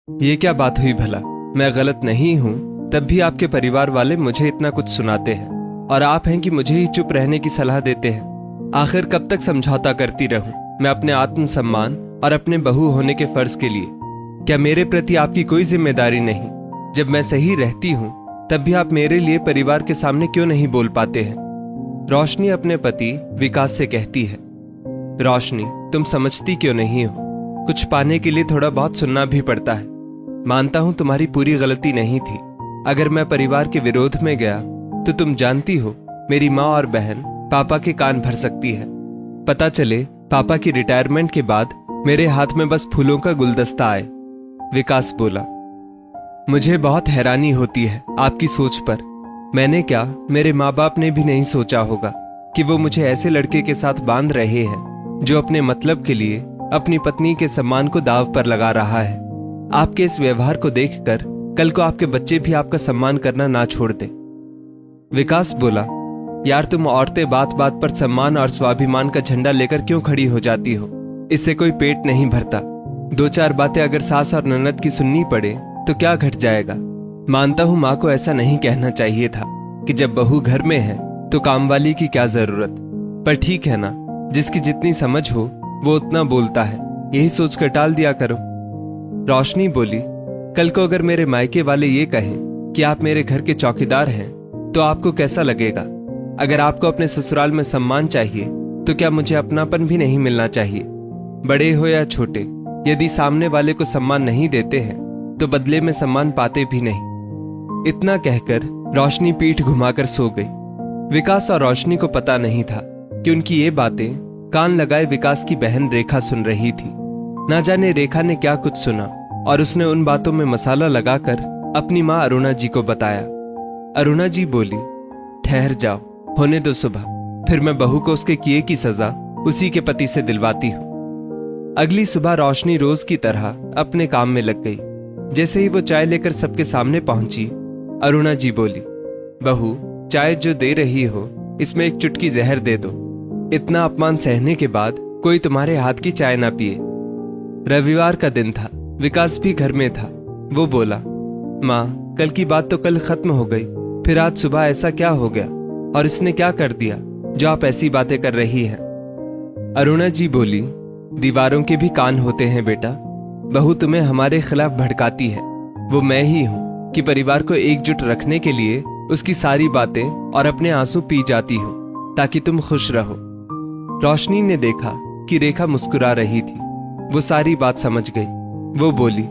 ये क्या बात हुई भला? मैं गलत नहीं हूँ तब भी आपके परिवार वाले मुझे इतना कुछ सुनाते हैं और आप हैं कि मुझे ही चुप रहने की सलाह देते हैं। आखिर कब तक समझौता करती रहूं मैं अपने आत्मसम्मान और अपने बहू होने के फर्ज के लिए? क्या मेरे प्रति आपकी कोई जिम्मेदारी नहीं? जब मैं सही रहती हूँ तब भी आप मेरे लिए परिवार के सामने क्यों नहीं बोल पाते हैं? रोशनी अपने पति विकास से कहती है, रोशनी तुम समझती क्यों नहीं हो? कुछ पाने के लिए थोड़ा बहुत सुनना भी पड़ता है। मानता हूं तुम्हारी पूरी गलती नहीं थी। अगर मैं परिवार के विरोध में गया तो तुम जानती हो मेरी माँ और बहन पापा के कान भर सकती है। पता चले पापा की रिटायरमेंट के बाद मेरे हाथ में बस फूलों का गुलदस्ता आए। विकास बोला, मुझे बहुत हैरानी होती है आपकी सोच पर। मैंने क्या, मेरे माँ बाप ने भी नहीं सोचा होगा कि वो मुझे ऐसे लड़के के साथ बांध रहे हैं जो अपने मतलब के लिए अपनी पत्नी के सम्मान को दांव पर लगा रहा है। आपके इस व्यवहार को देखकर कल को आपके बच्चे भी आपका सम्मान करना ना छोड़ दे। विकास बोला, यार तुम औरतें बात बात पर सम्मान और स्वाभिमान का झंडा लेकर क्यों खड़ी हो जाती हो? इससे कोई पेट नहीं भरता। दो चार बातें अगर सास और ननद की सुननी पड़े तो क्या घट जाएगा? मानता हूं माँ को ऐसा नहीं कहना चाहिए था कि जब बहू घर में है तो कामवाली की क्या जरूरत, पर ठीक है ना, जिसकी जितनी समझ हो वो उतना बोलता है, यही सोचकर टाल दिया करो। रोशनी बोली, कल को अगर मेरे मायके वाले ये कहें कि आप मेरे घर के चौकीदार हैं तो आपको कैसा लगेगा? अगर आपको अपने ससुराल में सम्मान चाहिए तो क्या मुझे अपनापन भी नहीं मिलना चाहिए? बड़े हो या छोटे, यदि सामने वाले को सम्मान नहीं देते हैं तो बदले में सम्मान पाते भी नहीं। इतना कहकर रोशनी पीठ घुमाकर सो गई। विकास और रोशनी को पता नहीं था कि उनकी ये बातें कान लगाए विकास की बहन रेखा सुन रही थी। ना जाने रेखा ने क्या कुछ सुना और उसने उन बातों में मसाला लगाकर अपनी माँ अरुणा जी को बताया। अरुणा जी बोली, ठहर जाओ, होने दो सुबह, फिर मैं बहू को उसके किए की सजा उसी के पति से दिलवाती हूँ। अगली सुबह रोशनी रोज की तरह अपने काम में लग गई। जैसे ही वो चाय लेकर सबके सामने पहुंची, अरुणा जी बोली, बहू चाय जो दे रही हो इसमें एक चुटकी जहर दे दो। इतना अपमान सहने के बाद कोई तुम्हारे हाथ की चाय ना पिए। रविवार का दिन था, विकास भी घर में था। वो बोला, माँ कल की बात तो कल खत्म हो गई, फिर आज सुबह ऐसा क्या हो गया और इसने क्या कर दिया जो आप ऐसी बातें कर रही हैं? अरुणा जी बोली, दीवारों के भी कान होते हैं बेटा। बहू तुम्हें हमारे खिलाफ भड़काती है। वो मैं ही हूं कि परिवार को एकजुट रखने के लिए उसकी सारी बातें और अपने आंसू पी जाती हूं ताकि तुम खुश रहो। रोशनी ने देखा कि रेखा मुस्कुरा रही थी। वो सारी बात समझ गई। वो बोली,